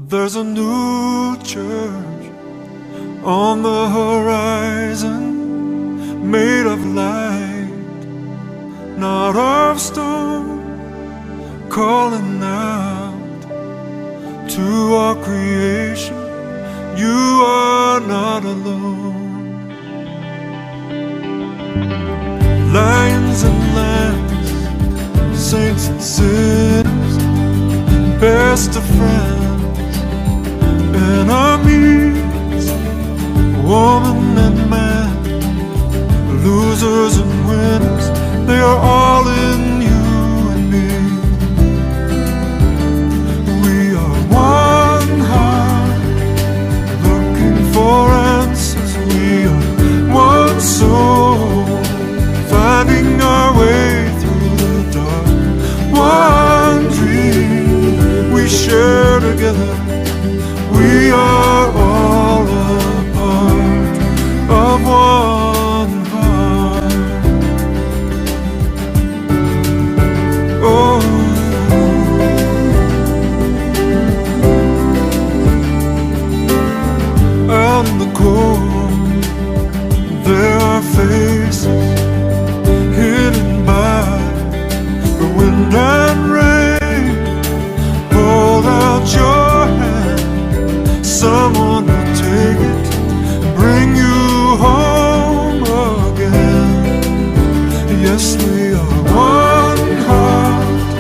There's a new church on the horizon, made of light, not of stone, calling out to our creation, you are not alone. Lions and lambs, saints and sinners, best of friends, enemies, woman and man, losers and winners, they are all in you and me. We are one heart, looking for answers. We are one soul, finding our way through the dark. One dream we share together. We are all a part of one heart. Oh, out in the cold, there are faces hidden by the wind and rain. Hold out your hand, someone will take it and bring you home again. Yes, we are one heart,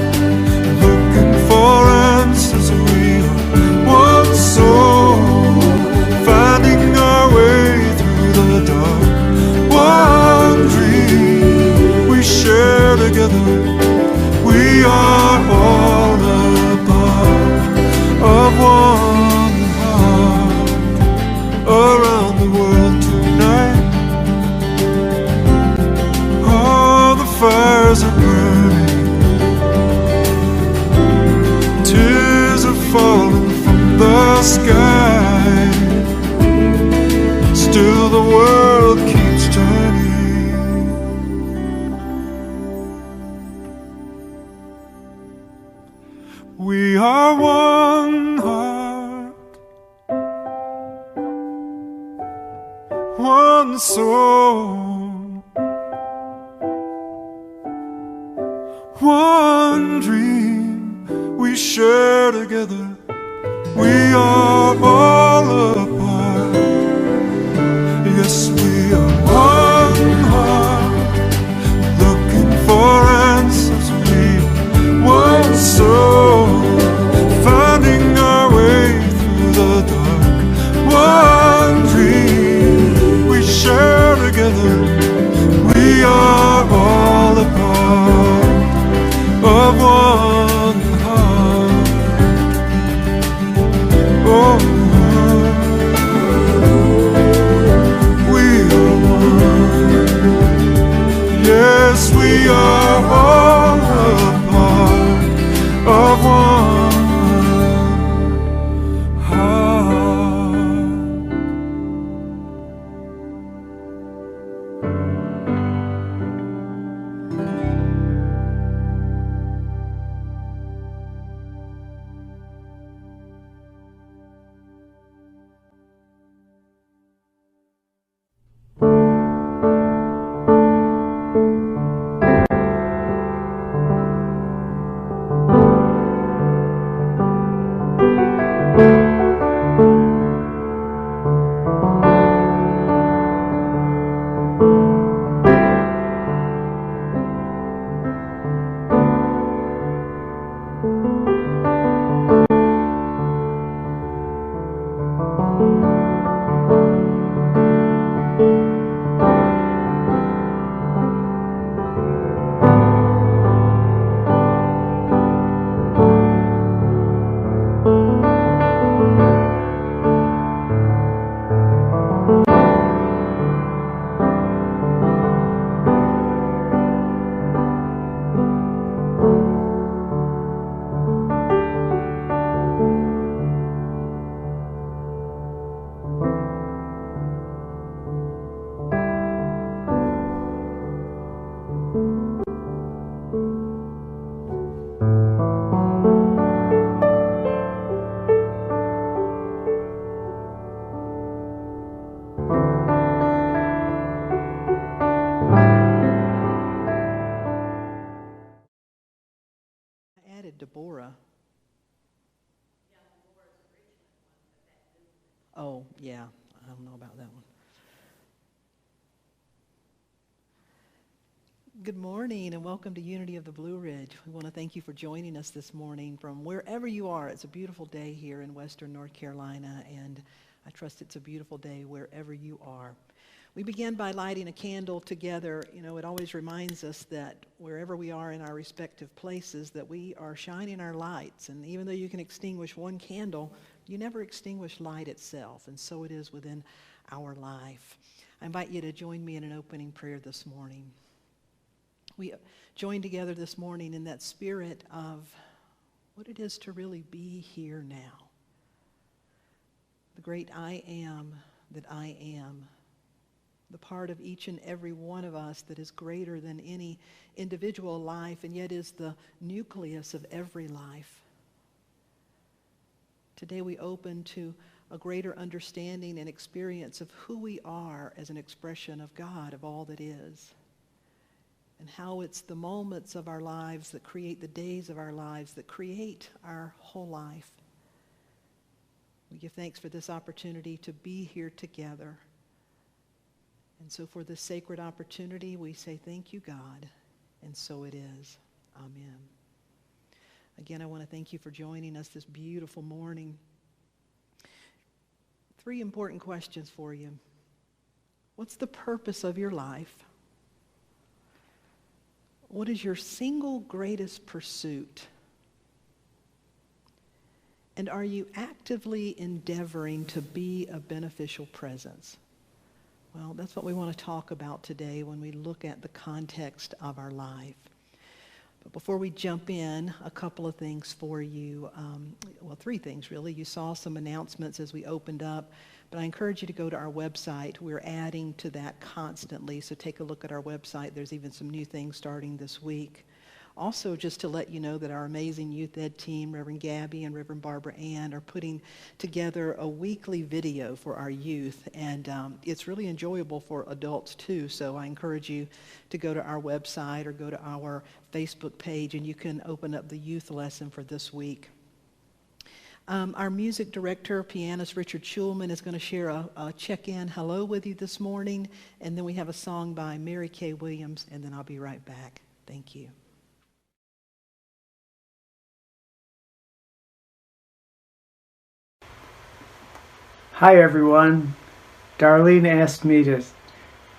looking for answers. We are one soul, finding our way through the dark. One dream we share together. We are all a part of one heart. Around the world tonight, all the fires are burning, tears are falling from the sky, still the world keeps turning. We are one heart, one soul, one dream we share together. We are all a part. Yes, we are one heart, looking for answers. We are one soul, finding our way through the dark. One dream we share together. We are all a part of one heart. Oh, we are one. Yes, we are all a part of one heart. Oh, yeah, I don't know about that one. Good morning and welcome to Unity of the Blue Ridge. We want to thank you for joining us this morning from wherever you are. It's a beautiful day here in Western North Carolina, and I trust it's a beautiful day wherever you are. We began by lighting a candle together. You know, it always reminds us that wherever we are in our respective places, that we are shining our lights. And even though you can extinguish one candle, you never extinguish light itself. And so it is within our life. I invite you to join me in an opening prayer this morning. We join together this morning in that spirit of what it is to really be here now. The great I am that I am. The part of each and every one of us that is greater than any individual life and yet is the nucleus of every life. Today we open to a greater understanding and experience of who we are as an expression of God, of all that is. And how it's the moments of our lives that create the days of our lives that create our whole life. We give thanks for this opportunity to be here together. And so for this sacred opportunity, we say thank you, God, and so it is. Amen. Again, I want to thank you for joining us this beautiful morning. 3 important questions for you. What's the purpose of your life? What is your single greatest pursuit? And are you actively endeavoring to be a beneficial presence? Well, that's what we want to talk about today when we look at the context of our life. But before we jump in, a couple of things for you. 3 things really. You saw some announcements as we opened up, but I encourage you to go to our website. We're adding to that constantly, so take a look at our website. There's even some new things starting this week. Also, just to let you know that our amazing youth ed team, Reverend Gabby and Reverend Barbara Ann, are putting together a weekly video for our youth, and it's really enjoyable for adults too, so I encourage you to go to our website or go to our Facebook page, and you can open up the youth lesson for this week. Our music director, pianist Richard Schulman, is going to share a check-in hello with you this morning, and then we have a song by Mary Kay Williams, and then I'll be right back. Thank you. Hi everyone. Darlene asked me to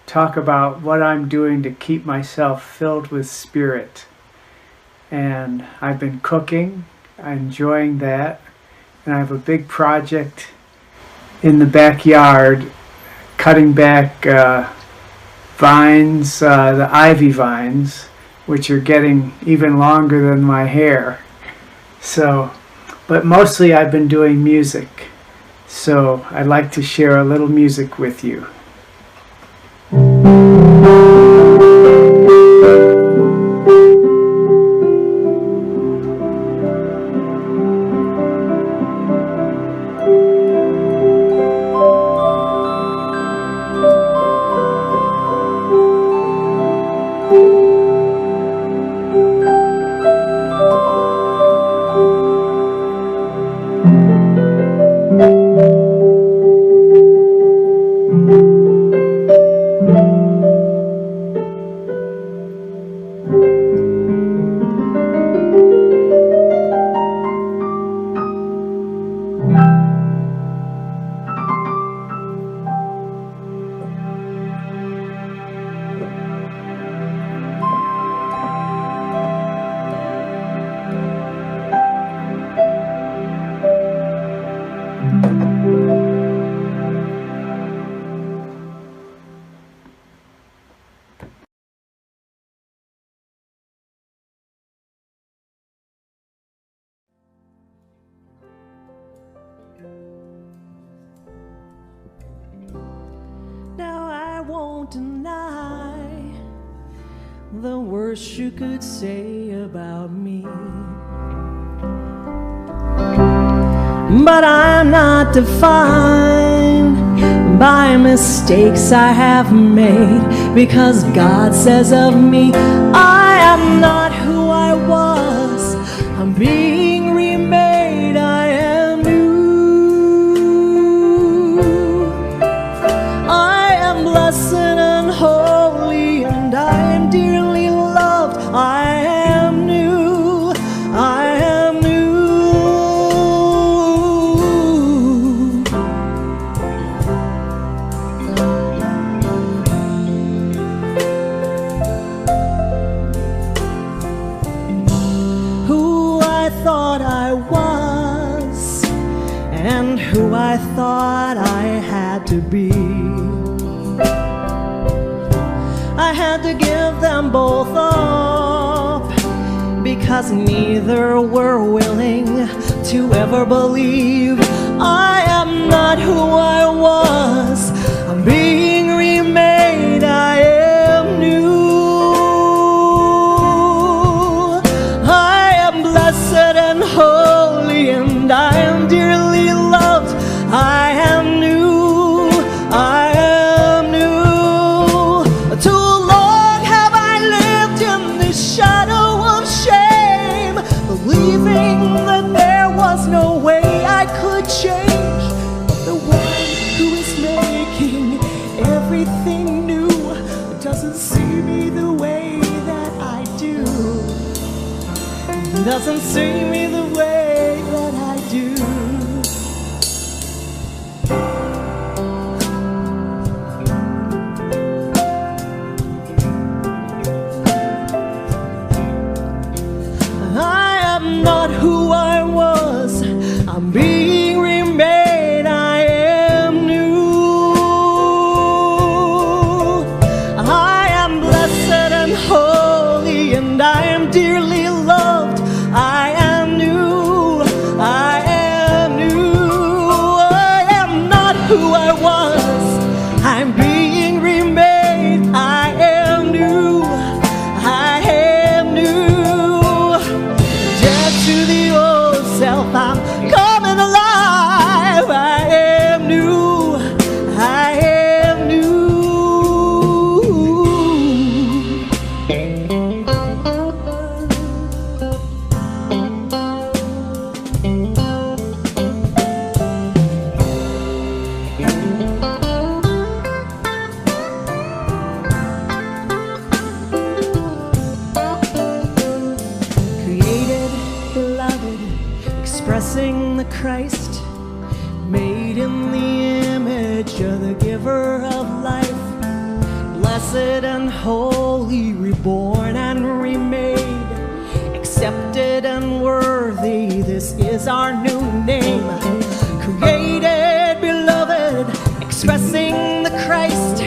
talk about what I'm doing to keep myself filled with spirit. And I've been cooking, I'm enjoying that, and I have a big project in the backyard, cutting back vines, the ivy vines, which are getting even longer than my hair. But mostly I've been doing music. So I'd like to share a little music with you. Now I won't deny the worst you could say about me, but I'm not defined by mistakes I have made, because God says of me, I am not who I was, I'm being remade, I am new. I thought I had to be. I had to give them both up because neither were willing to ever believe. I am not who I was. I'm being remade. I am new. I am blessed and holy, and I am dearly loved. I am new. I am new. Too long have I lived in this shadow of shame, believing that there was no way I could change. But the one who is making everything new doesn't see me the way that I do. Doesn't see me the way that I do. I am not who I was. I'm being remade. I am new. I am blessed and holy, and I am dearly loved. I am new. I am new. I am not who I was. I'm being remade. I am new. I am new. Dead to the old self, I'm coming alive. I am new. I am new. Created, beloved, expressing the Christ, made in the image of the giver of life. Blessed and holy, reborn and remade, accepted and worthy, this is our new name. Created, beloved, expressing the Christ,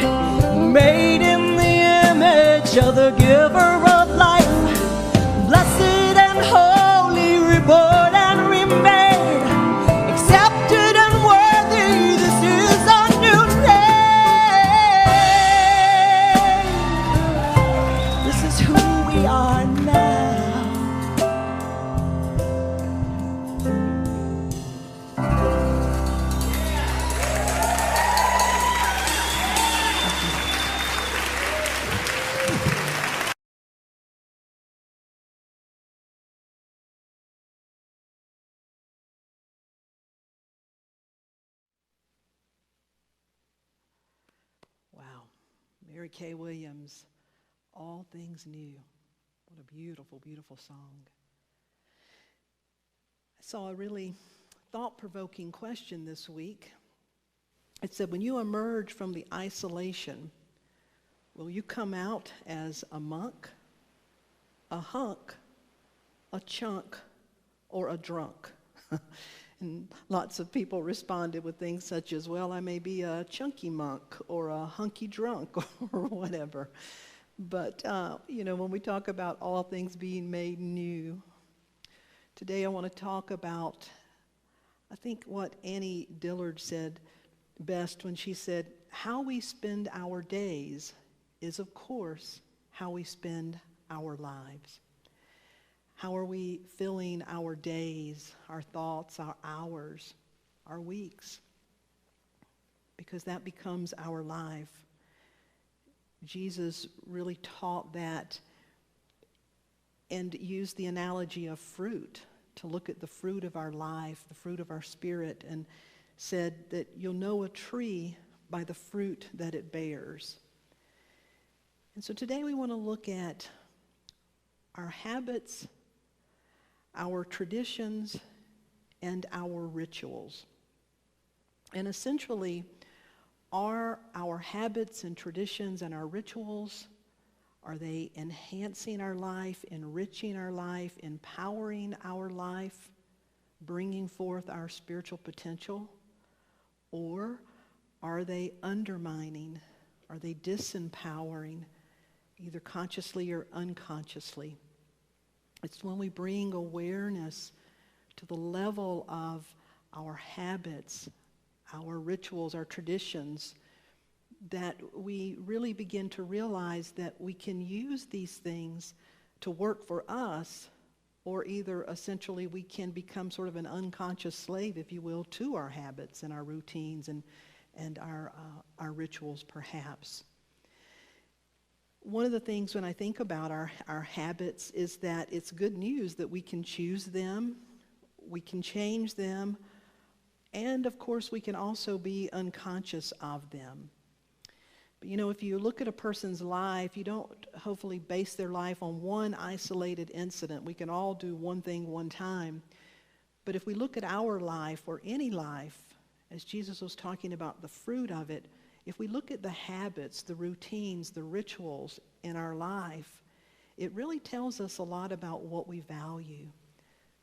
made in the image of the giver of life. Blessed and holy, reborn and remade, accepted and worthy, this is our new name. This is who we are now. Wow. Mary Kay Williams, All Things New. What a beautiful, beautiful song. I saw a really thought-provoking question this week. It said, when you emerge from the isolation, will you come out as a monk, a hunk, a chunk, or a drunk? And lots of people responded with things such as, well, I may be a chunky monk or a hunky drunk or whatever. But, when we talk about all things being made new, today I want to talk about, I think what Annie Dillard said best when she said, how we spend our days is, of course, how we spend our lives. How are we filling our days, our thoughts, our hours, our weeks? Because that becomes our life. Jesus really taught that and used the analogy of fruit to look at the fruit of our life, the fruit of our spirit, and said that you'll know a tree by the fruit that it bears. And so today we want to look at our habits, our traditions, and our rituals. And essentially, are our habits and traditions and our rituals, are they enhancing our life, enriching our life, empowering our life, bringing forth our spiritual potential? Or are they undermining? Are they disempowering, either consciously or unconsciously? It's when we bring awareness to the level of our habits, our rituals, our traditions, that we really begin to realize that we can use these things to work for us, or either essentially we can become sort of an unconscious slave, if you will, to our habits and our routines and our rituals perhaps. One of the things when I think about our habits is that it's good news that we can choose them, we can change them, and of course we can also be unconscious of them. But you know, if you look at a person's life, you don't hopefully base their life on one isolated incident. We can all do one thing one time. But if we look at our life, or any life, as Jesus was talking about the fruit of it, if we look at the habits, the routines, the rituals in our life, it really tells us a lot about what we value,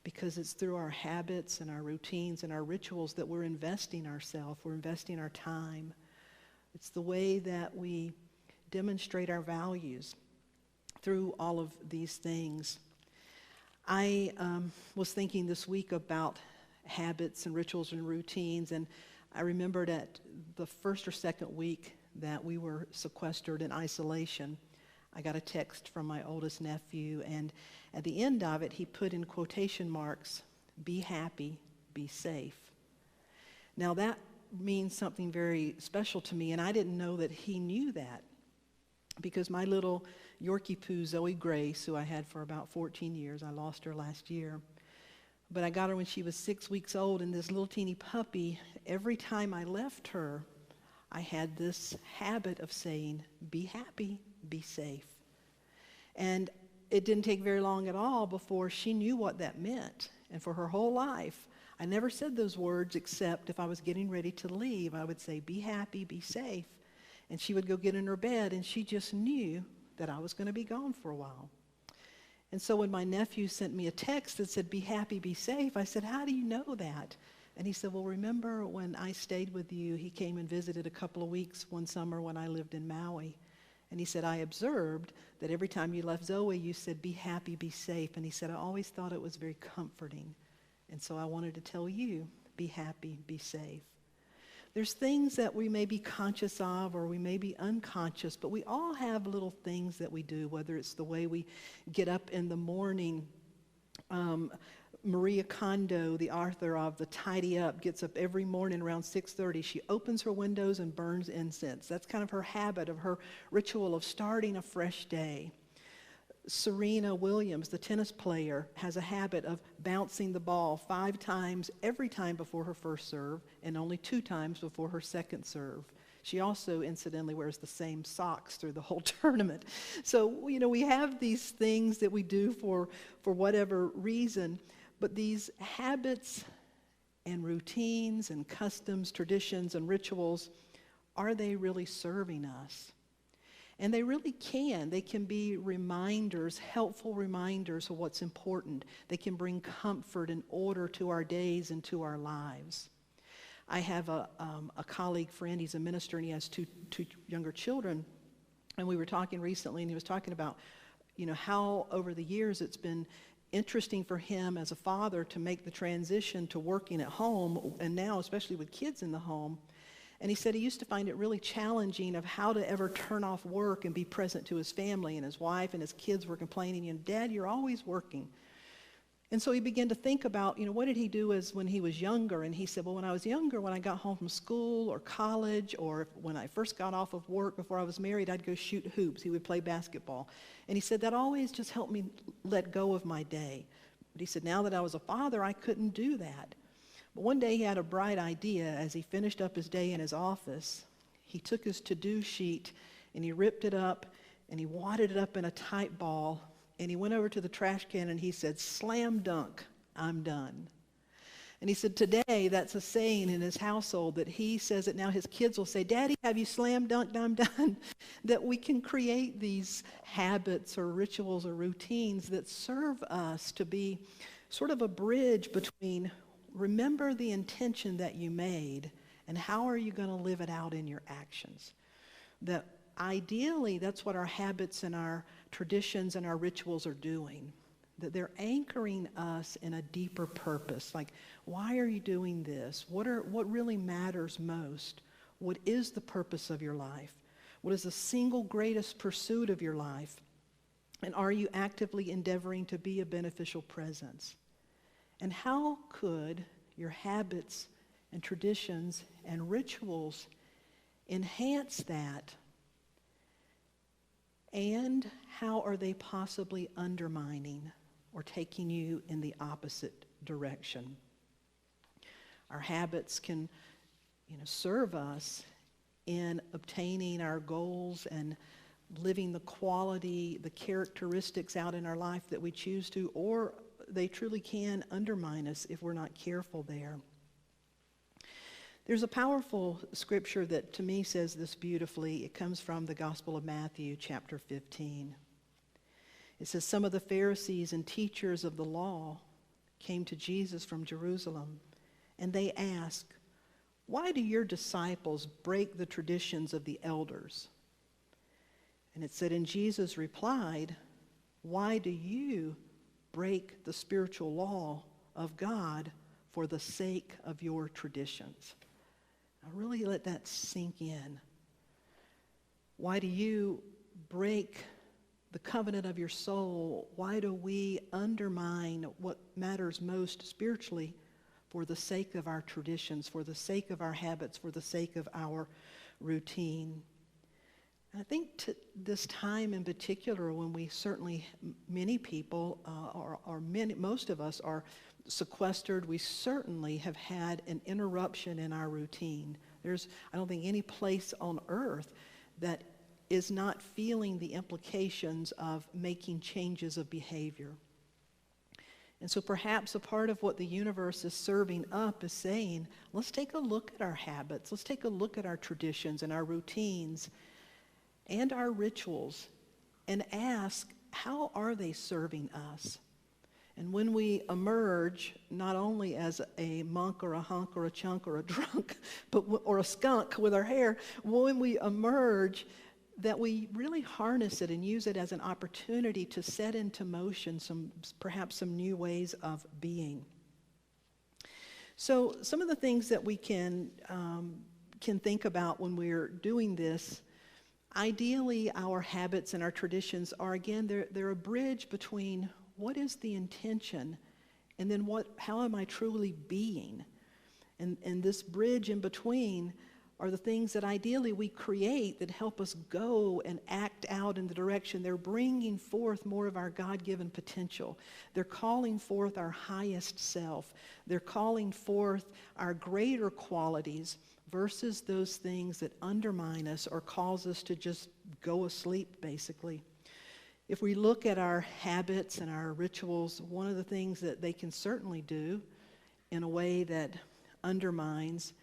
because it's through our habits and our routines and our rituals that we're investing ourselves, we're investing our time. It's the way that we demonstrate our values through all of these things. I was thinking this week about habits and rituals and routines, and I remembered at the first or second week that we were sequestered in isolation, I got a text from my oldest nephew, and at the end of it, he put in quotation marks, "Be happy, be safe." Now that means something very special to me, and I didn't know that he knew that, because my little Yorkie poo, Zoe Grace, who I had for about 14 years, I lost her last year, but I got her when she was 6 weeks old, and this little teeny puppy, every time I left her, I had this habit of saying, "Be happy, be safe." And it didn't take very long at all before she knew what that meant. And for her whole life, I never said those words except if I was getting ready to leave. I would say, "Be happy, be safe." And she would go get in her bed, and she just knew that I was going to be gone for a while. And so when my nephew sent me a text that said, "Be happy, be safe," I said, "How do you know that?" And he said, "Well, remember when I stayed with you, he came and visited a couple of weeks one summer when I lived in Maui. And he said, I observed that every time you left Zoe, you said, 'Be happy, be safe.' And he said, I always thought it was very comforting. And so I wanted to tell you, be happy, be safe." There's things that we may be conscious of or we may be unconscious, but we all have little things that we do, whether it's the way we get up in the morning. Maria Kondo, the author of The Tidy Up, gets up every morning around 6:30. She opens her windows and burns incense. That's kind of her habit, of her ritual of starting a fresh day. Serena Williams, the tennis player, has a habit of bouncing the ball 5 times every time before her first serve and only 2 times before her second serve. She also, incidentally, wears the same socks through the whole tournament. So, you know, we have these things that we do for whatever reason, but these habits and routines and customs, traditions and rituals, are they really serving us? And they really can. They can be reminders, helpful reminders of what's important. They can bring comfort and order to our days and to our lives. I have a colleague friend, he's a minister, and he has two younger children. And we were talking recently, and he was talking about, you know, how over the years it's been interesting for him as a father to make the transition to working at home, and now especially with kids in the home. And he said he used to find it really challenging of how to ever turn off work and be present to his family, and his wife and his kids were complaining, you know, "Dad, you're always working." And so he began to think about, you know, what did he do as when he was younger? And he said, well, when I was younger, when I got home from school or college, or when I first got off of work before I was married, I'd go shoot hoops. He would play basketball. And he said that always just helped me let go of my day. But he said now that I was a father, I couldn't do that. But one day he had a bright idea. As he finished up his day in his office, he took his to-do sheet and he ripped it up and he wadded it up in a tight ball, and he went over to the trash can and he said, "Slam dunk, I'm done." And he said today that's a saying in his household that he says that now his kids will say, "Daddy, have you slam dunked? I'm done." That we can create these habits or rituals or routines that serve us to be sort of a bridge between remember the intention that you made And how are you going to live it out in your actions? That ideally, that's what our habits and our traditions and our rituals are doing. That they're anchoring us in a deeper purpose. Like, why are you doing this? What really matters most? What is the purpose of your life? What is the single greatest pursuit of your life? And are you actively endeavoring to be a beneficial presence? And how could your habits and traditions and rituals enhance that? And how are they possibly undermining or taking you in the opposite direction? Our habits can, serve us in obtaining our goals and living the quality, the characteristics out in our life that we choose to, or they truly can undermine us if we're not careful there. There's a powerful scripture that to me says this beautifully. It comes from the Gospel of Matthew, chapter 15. It says, some of the Pharisees and teachers of the law came to Jesus from Jerusalem, and they asked, why do your disciples break the traditions of the elders? And it said, and Jesus replied, why do you break the spiritual law of God for the sake of your traditions? Now really let that sink in. Why do you break the covenant of your soul? Why do we undermine what matters most spiritually for the sake of our traditions, for the sake of our habits, for the sake of our routine? And I think this time in particular, when we certainly, many people, most of us are sequestered, we certainly have had an interruption in our routine. I don't think any place on earth that is not feeling the implications of making changes of behavior. And so perhaps a part of what the universe is serving up is saying, let's take a look at our habits, let's take a look at our traditions and our routines and our rituals and ask, how are they serving us? And when we emerge, not only as a monk or a hunk or a chunk or a drunk, or a skunk with our hair, when we emerge, that we really harness it and use it as an opportunity to set into motion perhaps some new ways of being. So some of the things that we can think about when we're doing this, ideally our habits and our traditions are, again, they're a bridge between what is the intention and then how am I truly being? And this bridge in between are the things that ideally we create that help us go and act out in the direction. They're bringing forth more of our God-given potential. They're calling forth our highest self. They're calling forth our greater qualities versus those things that undermine us or cause us to just go asleep, basically. If we look at our habits and our rituals, one of the things that they can certainly do in a way that undermines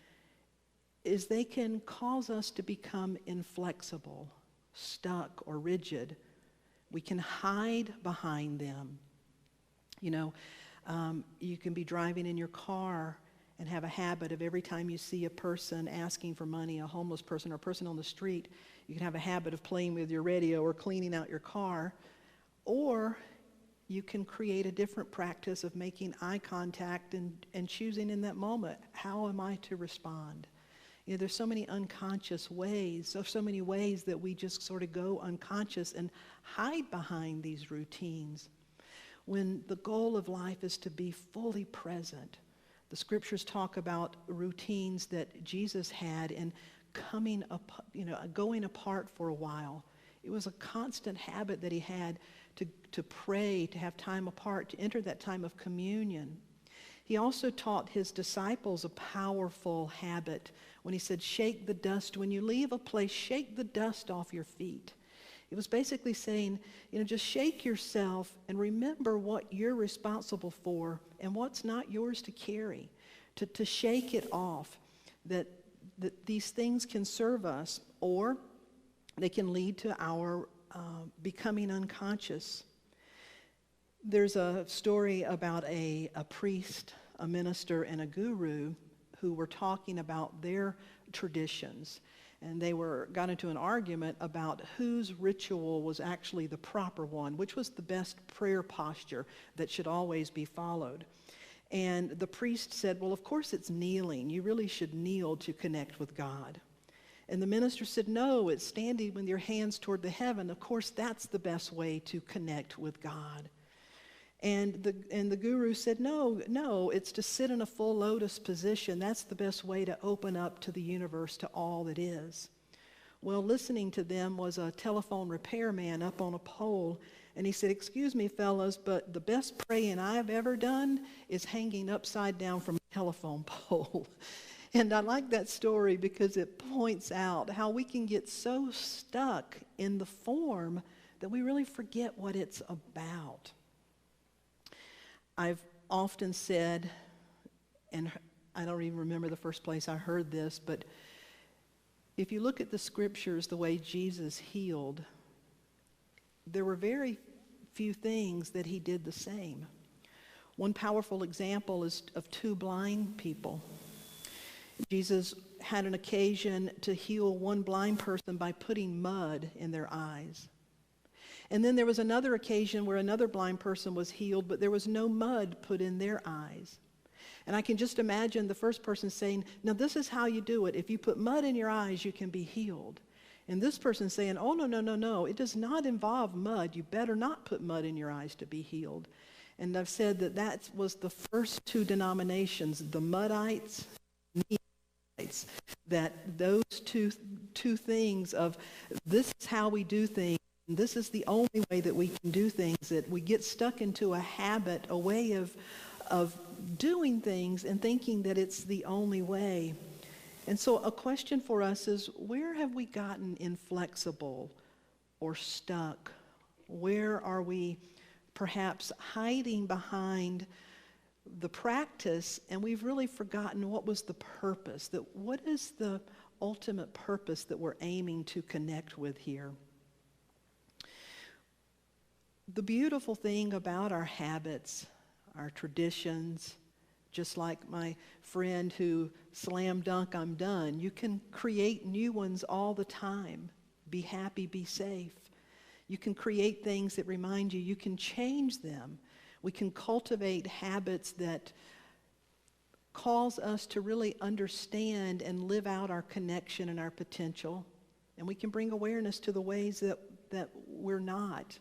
is they can cause us to become inflexible, stuck, or rigid. We can hide behind them. You can be driving in your car and have a habit of every time you see a person asking for money, a homeless person or a person on the street, you can have a habit of playing with your radio or cleaning out your car. Or you can create a different practice of making eye contact and choosing in that moment, how am I to respond? There's so many unconscious ways, so many ways that we just sort of go unconscious and hide behind these routines. When the goal of life is to be fully present. The scriptures talk about routines that Jesus had and going apart for a while. It was a constant habit that he had to pray, to have time apart, to enter that time of communion. He also taught his disciples a powerful habit when he said, shake the dust. When you leave a place, shake the dust off your feet. It was basically saying, just shake yourself and remember what you're responsible for and what's not yours to carry, to shake it off, that these things can serve us or they can lead to our becoming unconscious. There's a story about a priest, a minister, and a guru who were talking about their traditions. And they got into an argument about whose ritual was actually the proper one, which was the best prayer posture that should always be followed. And the priest said, well, of course it's kneeling. You really should kneel to connect with God. And the minister said, no, it's standing with your hands toward the heaven. Of course, that's the best way to connect with God. And the guru said, no, it's to sit in a full lotus position. That's the best way to open up to the universe, to all that is. Well, listening to them was a telephone repairman up on a pole, and he said, excuse me, fellas, but the best praying I've ever done is hanging upside down from a telephone pole. And I like that story because it points out how we can get so stuck in the form that we really forget what it's about. I've often said, and I don't even remember the first place I heard this, but if you look at the scriptures, the way Jesus healed, there were very few things that he did the same. One powerful example is of two blind people. Jesus had an occasion to heal one blind person by putting mud in their eyes. And then there was another occasion where another blind person was healed, but there was no mud put in their eyes. And I can just imagine the first person saying, now this is how you do it. If you put mud in your eyes, you can be healed. And this person saying, oh, no, it does not involve mud. You better not put mud in your eyes to be healed. And I've said that was the first two denominations, the Muddites, Neophytes, that those two things of this is how we do things. This is the only way that we can do things, that we get stuck into a habit, a way of doing things and thinking that it's the only way. And so a question for us is, where have we gotten inflexible or stuck? Where are we perhaps hiding behind the practice and we've really forgotten what was the purpose, that what is the ultimate purpose that we're aiming to connect with here? The beautiful thing about our habits, our traditions, just like my friend who slam dunk, I'm done, you can create new ones all the time. Be happy, be safe. You can create things that remind you, you can change them. We can cultivate habits that cause us to really understand and live out our connection and our potential. And we can bring awareness to the ways that we're not.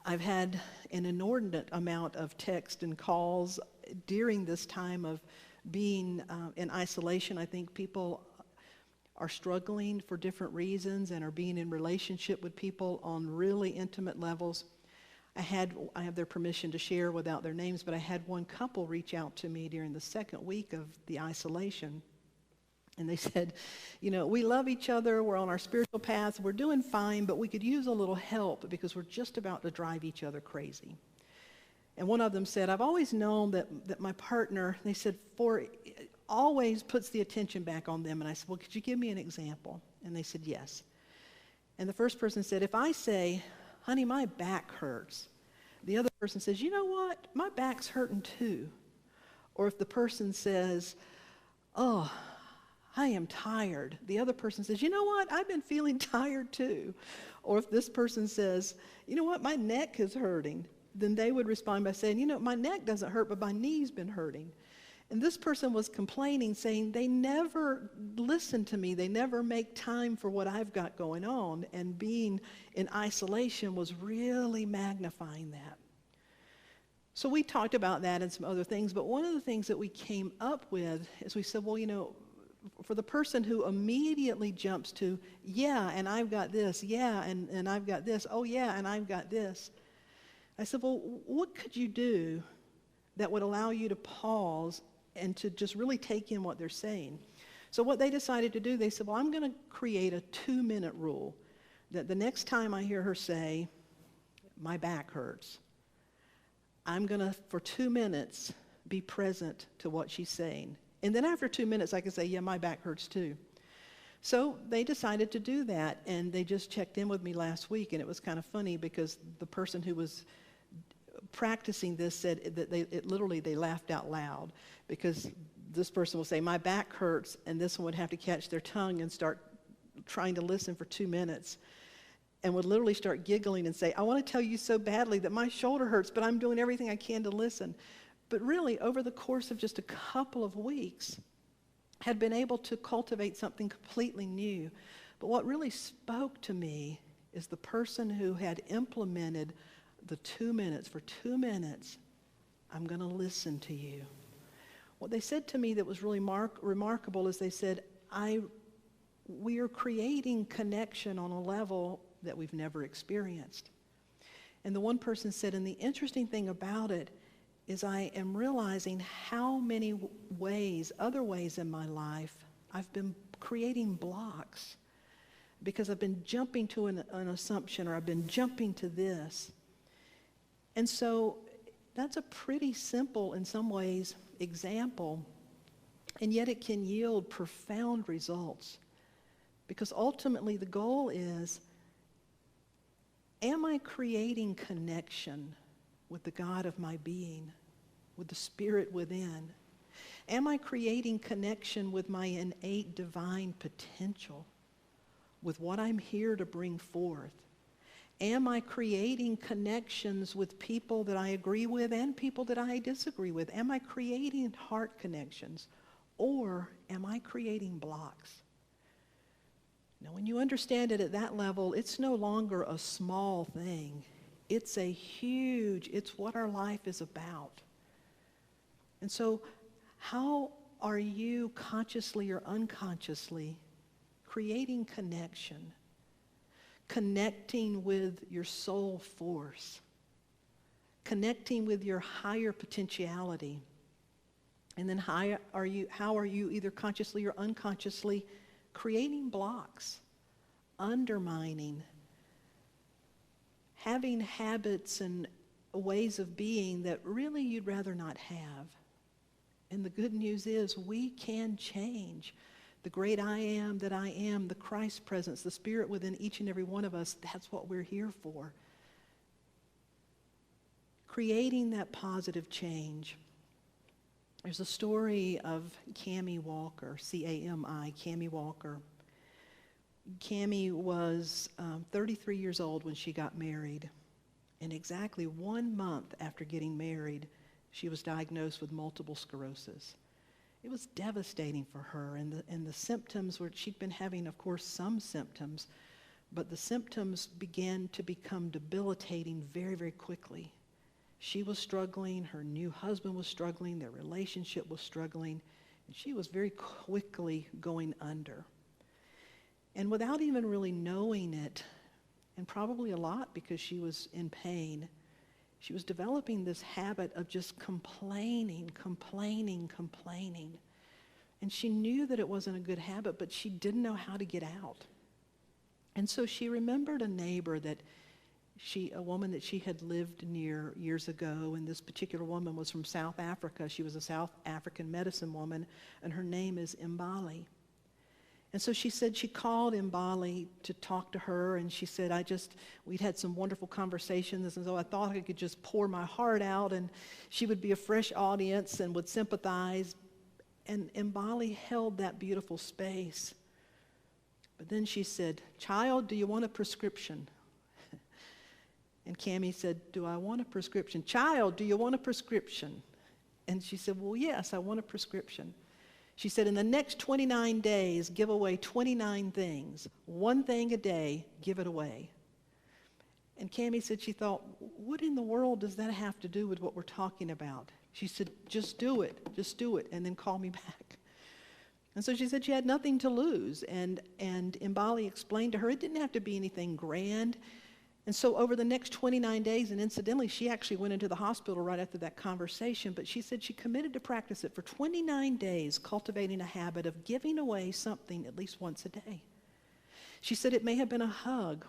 I've had an inordinate amount of text and calls during this time of being in isolation. I think people are struggling for different reasons and are being in relationship with people on really intimate levels. I have their permission to share without their names, but I had one couple reach out to me during the second week of the isolation. And they said, we love each other, we're on our spiritual paths, we're doing fine, but we could use a little help because we're just about to drive each other crazy. And one of them said, I've always known that my partner, they said, always puts the attention back on them. And I said, well, could you give me an example? And they said, yes. And the first person said, if I say, honey, my back hurts, the other person says, you know what, my back's hurting too. Or if the person says, oh, I am tired, the other person says, you know what, I've been feeling tired too. Or if this person says, you know what, my neck is hurting, then they would respond by saying, my neck doesn't hurt, but my knee's been hurting. And this person was complaining, saying they never listen to me. They never make time for what I've got going on. And being in isolation was really magnifying that. So we talked about that and some other things. But one of the things that we came up with is we said, well, for the person who immediately jumps to, yeah, and I've got this, yeah, and I've got this, oh, yeah, and I've got this. I said, well, what could you do that would allow you to pause and to just really take in what they're saying? So what they decided to do, they said, well, I'm going to create a 2-minute rule that the next time I hear her say, my back hurts, I'm going to, for 2 minutes, be present to what she's saying. And then after 2 minutes, I can say, yeah, my back hurts too. So they decided to do that, and they just checked in with me last week, and it was kind of funny because the person who was practicing this said that they laughed out loud because this person will say, my back hurts, and this one would have to catch their tongue and start trying to listen for 2 minutes, and would literally start giggling and say, I want to tell you so badly that my shoulder hurts, but I'm doing everything I can to listen. But really, over the course of just a couple of weeks, had been able to cultivate something completely new. But what really spoke to me is the person who had implemented the 2 minutes. For 2 minutes, I'm going to listen to you. What they said to me that was really remarkable is they said, we are creating connection on a level that we've never experienced. And the one person said, and the interesting thing about it is I am realizing how many ways, other ways in my life, I've been creating blocks because I've been jumping to an assumption, or I've been jumping to this. And so that's a pretty simple, in some ways, example, and yet it can yield profound results. Because ultimately the goal is, am I creating connection with the God of my being, with the Spirit within? Am I creating connection with my innate divine potential, with what I'm here to bring forth? Am I creating connections with people that I agree with and people that I disagree with? Am I creating heart connections, or am I creating blocks? Now, when you understand it at that level, it's no longer a small thing. It's it's what our life is about. And so, how are you consciously or unconsciously creating connection? Connecting with your soul force, connecting with your higher potentiality, and then how are you either consciously or unconsciously creating blocks, undermining, having habits and ways of being that really you'd rather not have. And the good news is we can change. The great I am that I am, the Christ presence, the Spirit within each and every one of us, that's what we're here for. Creating that positive change. There's a story of Cammie Walker, C-A-M-I, Cammie Walker. Cammie was 33 years old when she got married. And exactly 1 month after getting married, she was diagnosed with multiple sclerosis. It was devastating for her, and the symptoms were, she'd been having, of course, some symptoms, but the symptoms began to become debilitating very, very quickly. She was struggling, her new husband was struggling, their relationship was struggling, and she was very quickly going under. And without even really knowing it, and probably a lot because she was in pain, she was developing this habit of just complaining. And she knew that it wasn't a good habit, but she didn't know how to get out. And so she remembered a neighbor a woman that she had lived near years ago, and this particular woman was from South Africa. She was a South African medicine woman, and her name is Mbali. And so she said she called Mbali to talk to her, and she said, we'd had some wonderful conversations, and so I thought I could just pour my heart out, and she would be a fresh audience and would sympathize. And Mbali held that beautiful space. But then she said, "Child, do you want a prescription?" And Cammie said, "Do I want a prescription?" "Child, do you want a prescription?" And she said, "Well, yes, I want a prescription." She said, "In the next 29 days, give away 29 things. One thing a day, give it away." And Cammie said she thought, what in the world does that have to do with what we're talking about? She said, just do it, and then call me back. And so she said she had nothing to lose. And Mbali explained to her it didn't have to be anything grand. And so over the next 29 days, and incidentally, she actually went into the hospital right after that conversation, but she said she committed to practice it for 29 days, cultivating a habit of giving away something at least once a day. She said it may have been a hug,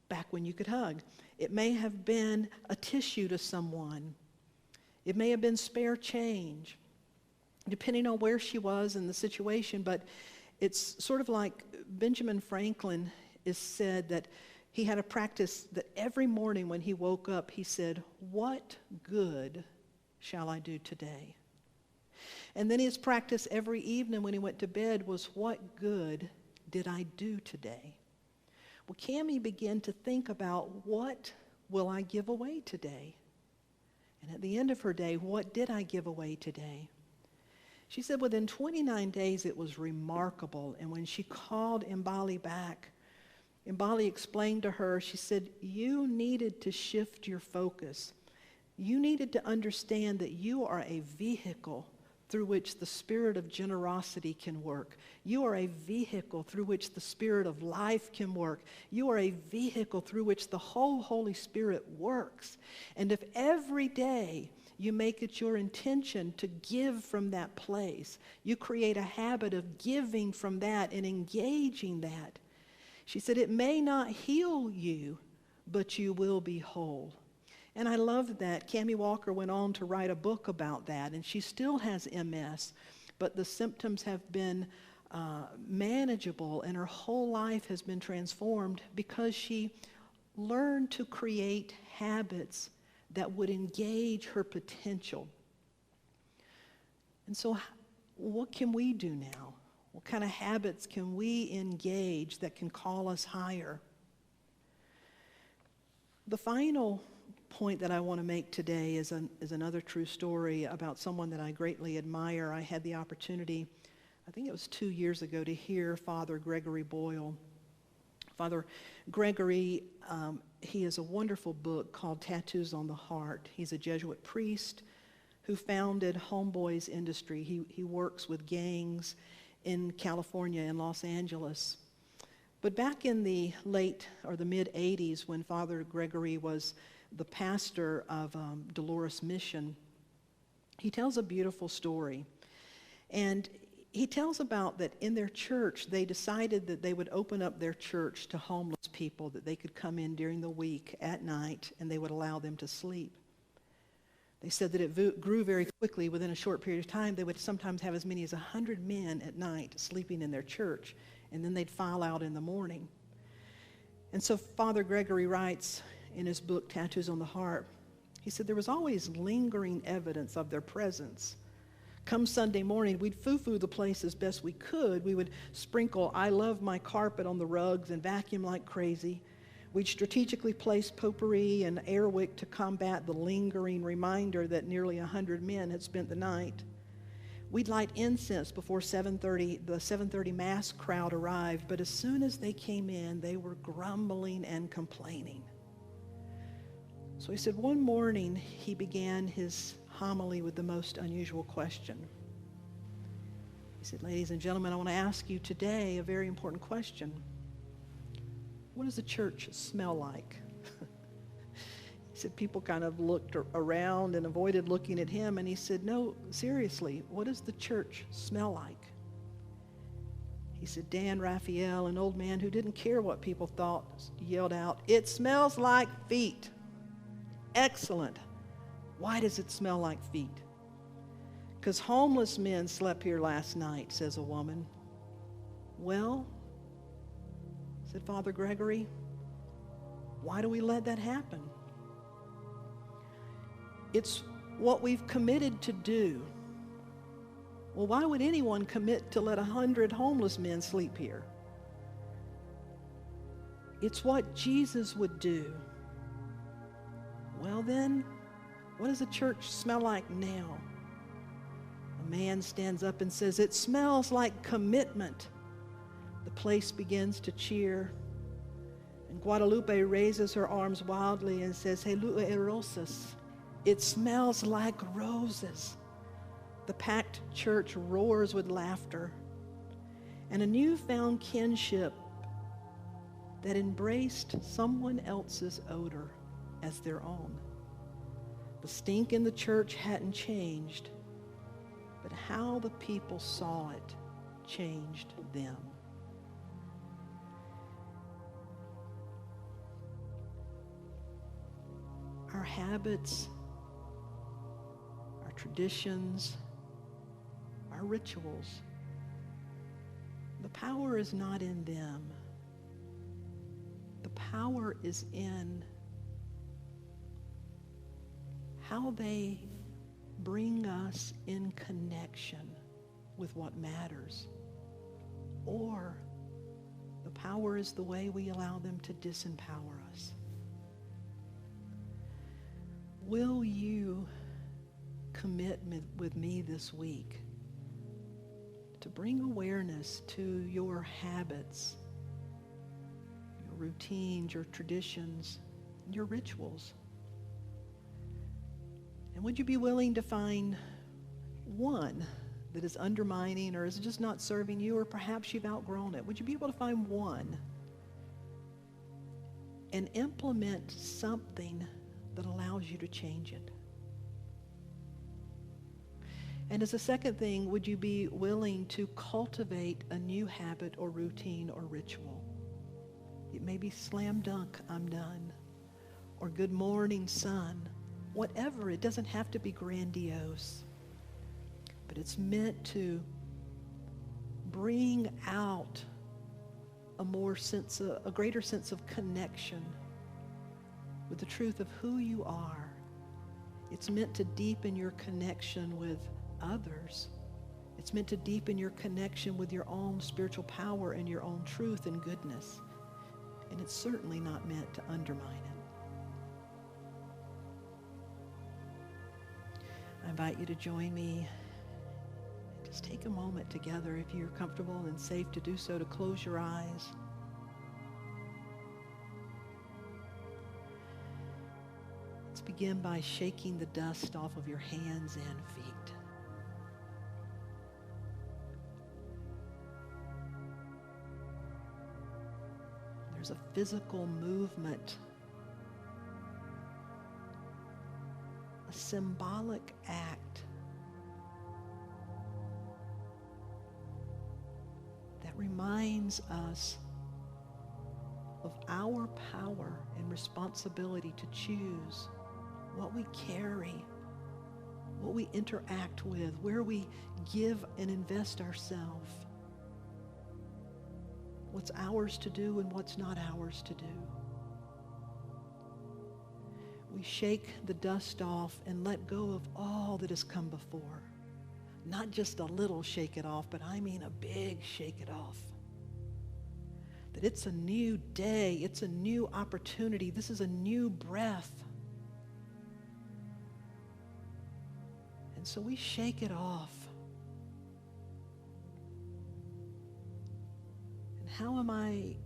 back when you could hug. It may have been a tissue to someone. It may have been spare change, depending on where she was in the situation. But it's sort of like Benjamin Franklin is said that he had a practice that every morning when he woke up, he said, "What good shall I do today?" And then his practice every evening when he went to bed was, what good did I do today? Well, Cammie began to think about, what will I give away today? And at the end of her day, what did I give away today? She said within 29 days it was remarkable. And when she called Mbali back, Mbali explained to her, she said, you needed to shift your focus. You needed to understand that you are a vehicle through which the spirit of generosity can work. You are a vehicle through which the spirit of life can work. You are a vehicle through which the whole Holy Spirit works. And if every day you make it your intention to give from that place, you create a habit of giving from that and engaging that. She said, it may not heal you, but you will be whole. And I loved that. Cammie Walker went on to write a book about that, and she still has MS, but the symptoms have been manageable, and her whole life has been transformed because she learned to create habits that would engage her potential. And so what can we do now? What kind of habits can we engage that can call us higher? The final point that I want to make today is another true story about someone that I greatly admire. I had the opportunity, I think it was 2 years ago, to hear Father Gregory Boyle. Father Gregory, he has a wonderful book called Tattoos on the Heart. He's a Jesuit priest who founded Homeboys Industry. He works with gangs in California and Los Angeles. But back in the late or the mid-'80s, when Father Gregory was the pastor of Dolores Mission, he tells a beautiful story. And he tells about that in their church, they decided that they would open up their church to homeless people, that they could come in during the week at night and they would allow them to sleep. They said that it grew very quickly. Within a short period of time, they would sometimes have as many as 100 men at night sleeping in their church, and then they'd file out in the morning. And so Father Gregory writes in his book, Tattoos on the Heart, he said there was always lingering evidence of their presence. Come Sunday morning, we'd foo-foo the place as best we could. We would sprinkle I love my carpet on the rugs and vacuum like crazy. We'd strategically place potpourri and airwick to combat the lingering reminder that nearly 100 men had spent the night. We'd light incense before 7:30, the 7:30 Mass crowd arrived, but as soon as they came in, they were grumbling and complaining. So he said one morning he began his homily with the most unusual question. He said, ladies and gentlemen, I want to ask you today a very important question. What does the church smell like? He said people kind of looked around and avoided looking at him, and he said, no, seriously, what does the church smell like? He said, Dan Raphael, an old man who didn't care what people thought, yelled out, it smells like feet. Excellent. Why does it smell like feet? Because homeless men slept here last night, says a woman. Well, said Father Gregory, why do we let that happen? It's what we've committed to do. Well, why would anyone commit to let 100 homeless men sleep here? It's what Jesus would do. Well then, what does the church smell like now? A man stands up and says, it smells like commitment. The place begins to cheer. And Guadalupe raises her arms wildly and says, Hello rosas. It smells like roses. The packed church roars with laughter. And a newfound kinship that embraced someone else's odor as their own. The stink in the church hadn't changed, but how the people saw it changed them. Our habits, our traditions, our rituals, the power is not in them. The power is in how they bring us in connection with what matters, or the power is the way we allow them to disempower us. Will you commit with me this week to bring awareness to your habits, your routines, your traditions, your rituals? And would you be willing to find one that is undermining or is just not serving you, or perhaps you've outgrown it? Would you be able to find one and implement something that allows you to change it? And as a second thing, would you be willing to cultivate a new habit or routine or ritual? It may be slam dunk, I'm done, or good morning, sun. Whatever, it doesn't have to be grandiose, but it's meant to bring out a greater sense of connection with the truth of who you are. It's meant to deepen your connection with others. It's meant to deepen your connection with your own spiritual power and your own truth and goodness. And it's certainly not meant to undermine it. I invite you to join me. Just take a moment together, if you're comfortable and safe to do so, to close your eyes. Let's begin by shaking the dust off of your hands and feet. There's a physical movement, a symbolic act that reminds us of our power and responsibility to choose what we carry, what we interact with, where we give and invest ourselves, what's ours to do and what's not ours to do. We shake the dust off and let go of all that has come before. Not just a little shake it off, but I mean a big shake it off. That it's a new day, it's a new opportunity, this is a new breath. And so we shake it off. And how am I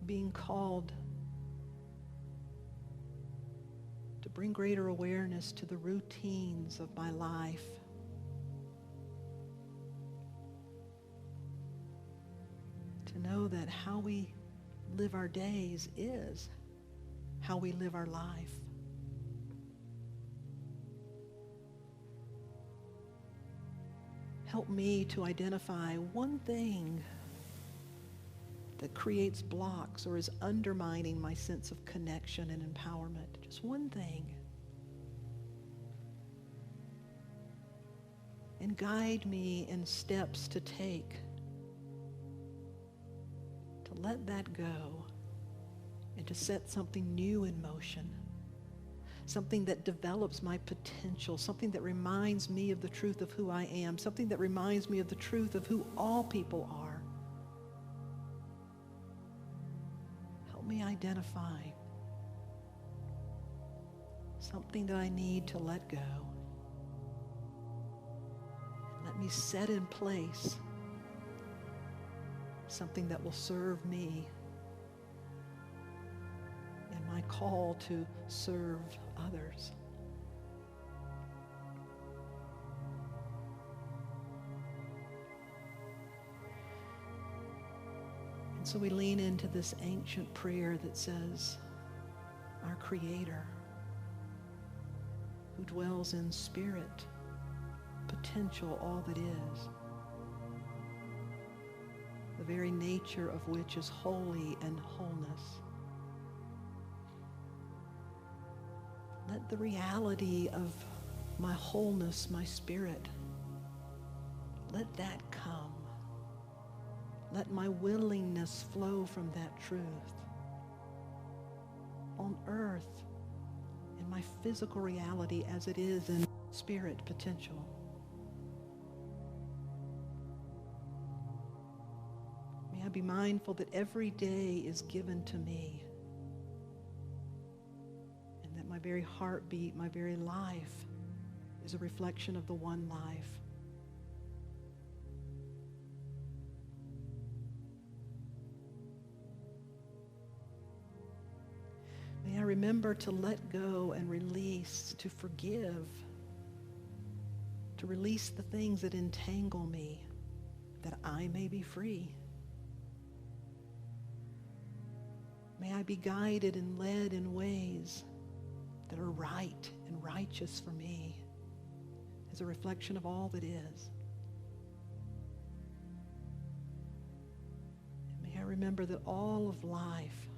being called to bring greater awareness to the routines of my life? To know that how we live our days is how we live our life. Help me to identify one thing that creates blocks or is undermining my sense of connection and empowerment. Just one thing. And guide me in steps to take to let that go and to set something new in motion. Something that develops my potential, something that reminds me of the truth of who I am, something that reminds me of the truth of who all people are. Help me identify something that I need to let go. Let me set in place something that will serve me in my call to serve others. And so we lean into this ancient prayer that says, our Creator, who dwells in spirit, potential, all that is, the very nature of which is holy and wholeness. Let the reality of my wholeness, my spirit, let that come. Let my willingness flow from that truth on earth, in my my physical reality as it is in spirit potential. May I be mindful that every day is given to me, and that my very heartbeat, my very life is a reflection of the one life. May I remember to let go and release, to forgive, to release the things that entangle me, that I may be free. May I be guided and led in ways that are right and righteous for me, as a reflection of all that is. And may I remember that all of life,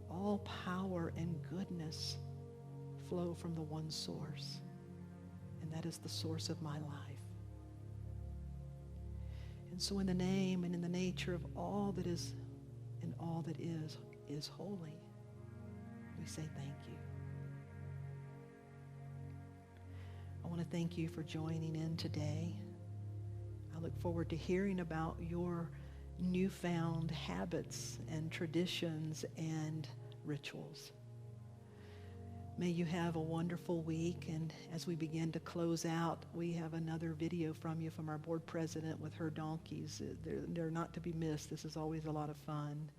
all power and goodness flow from the one source, and that is the source of my life. And so in the name and in the nature of all that is and all that is holy, we say thank you. I want to thank you for joining in today. I look forward to hearing about your newfound habits and traditions and rituals. May you have a wonderful week, and as we begin to close out, we have another video from you from our board president with her donkeys. They're not to be missed. This is always a lot of fun.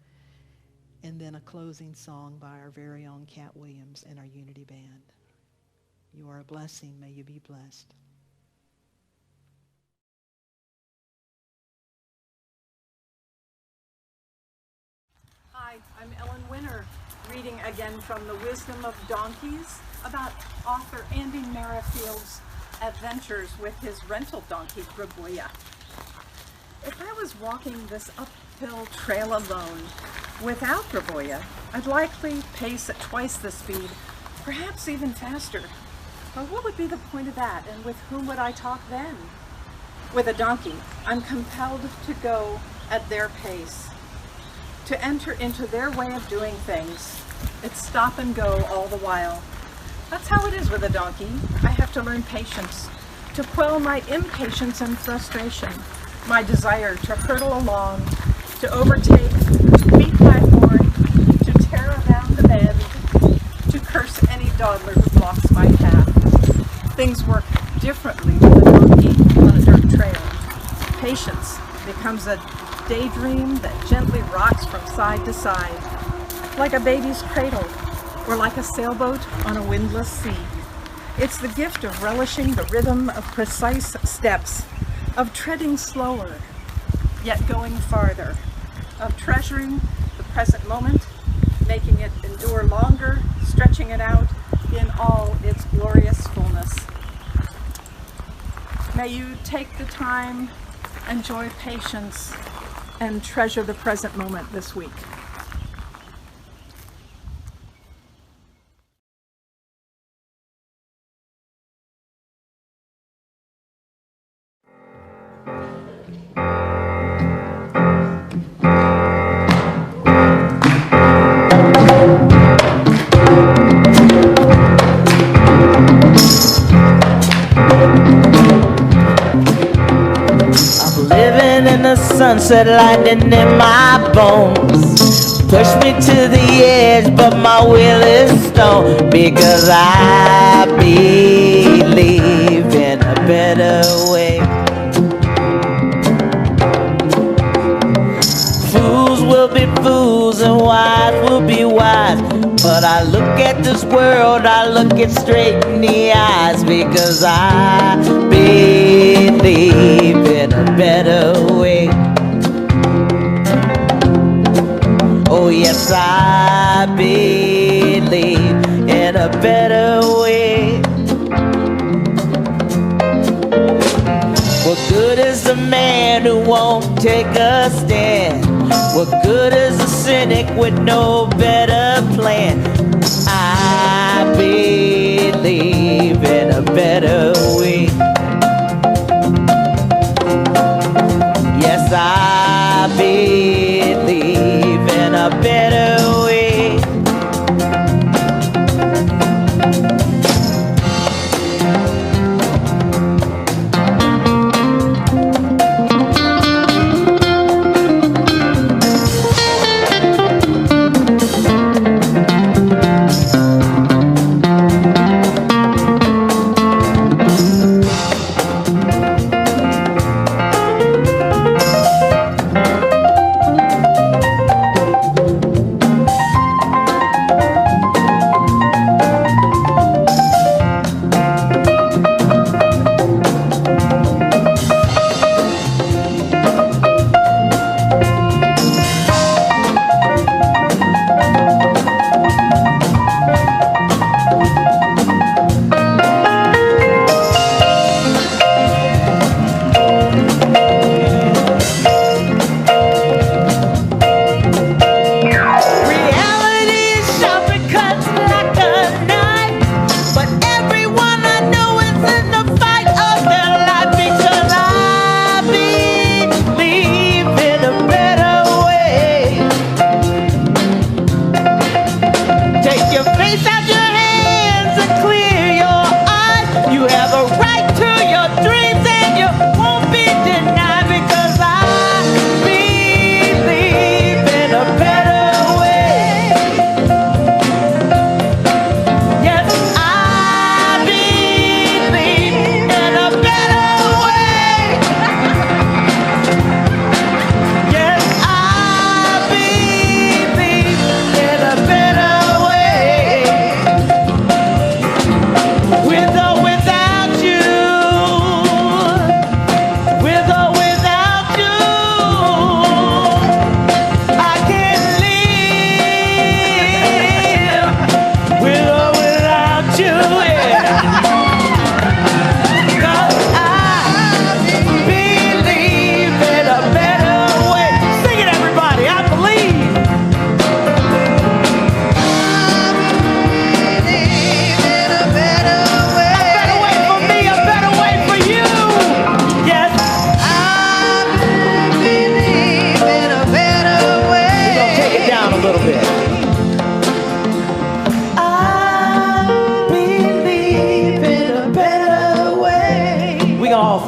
And then a closing song by our very own Cat Williams and our Unity Band. You are a blessing. May you be blessed. Hi, I'm Ellen Winter, reading again from The Wisdom of Donkeys about author Andy Merrifield's adventures with his rental donkey, Graboya. If I was walking this uphill trail alone without Graboya, I'd likely pace at twice the speed, perhaps even faster. But what would be the point of that, and with whom would I talk then? With a donkey, I'm compelled to go at their pace, to enter into their way of doing things. It's stop and go all the while. That's how it is with a donkey. I have to learn patience, to quell my impatience and frustration, my desire to hurtle along, to overtake, beat my horn, to tear around the bend, to curse any dawdler who blocks my path. Things work differently with a donkey on a dirt trail. Patience becomes a daydream that gently rocks from side to side, like a baby's cradle, or like a sailboat on a windless sea. It's the gift of relishing the rhythm of precise steps, of treading slower, yet going farther, of treasuring the present moment, making it endure longer, stretching it out in all its glorious fullness. May you take the time, enjoy patience, and treasure the present moment this week. Sunset lightning in my bones, push me to the edge, but my will is stone, because I believe in a better way. Fools will be fools and wise will be wise, but I look at this world, I look it straight in the eyes, because I believe in a better way. Oh yes, I believe in a better way. What good is the man who won't take a stand? What good is a cynic with no better plan? I believe in a better way. Yes, I believe in a better way.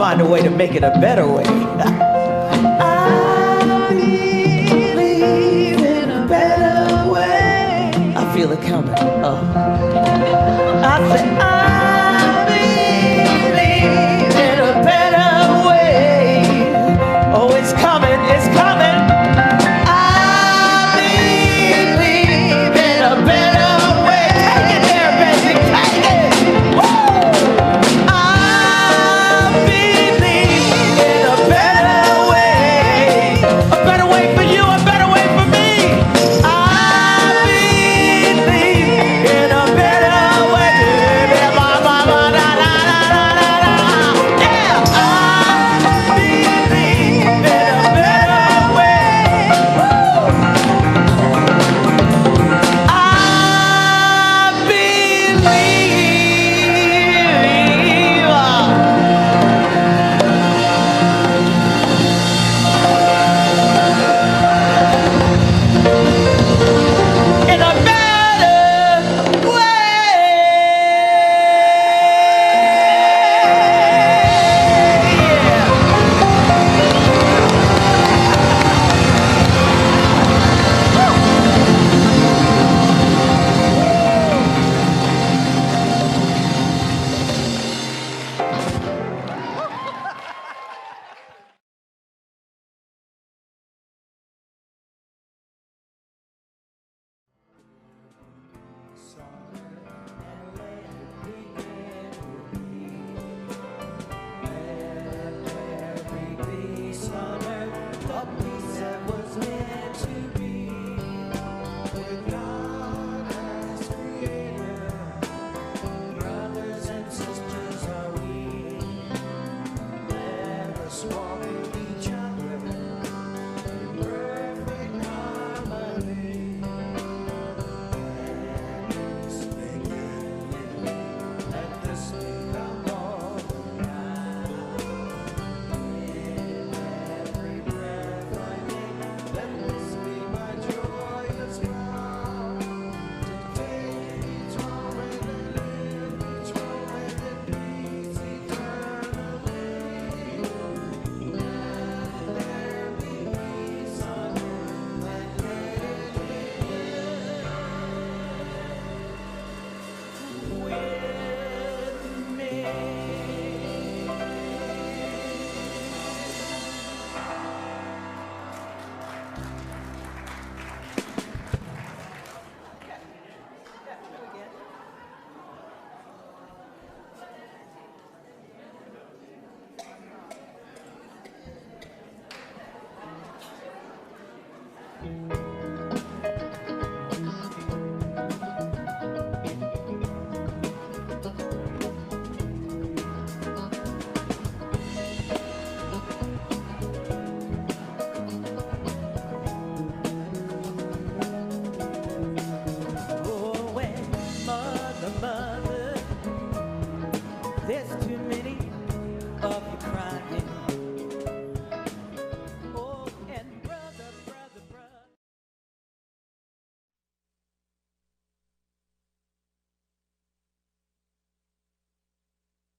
find a way to make it a better way. I believe in a better way. I feel it coming. Oh. I say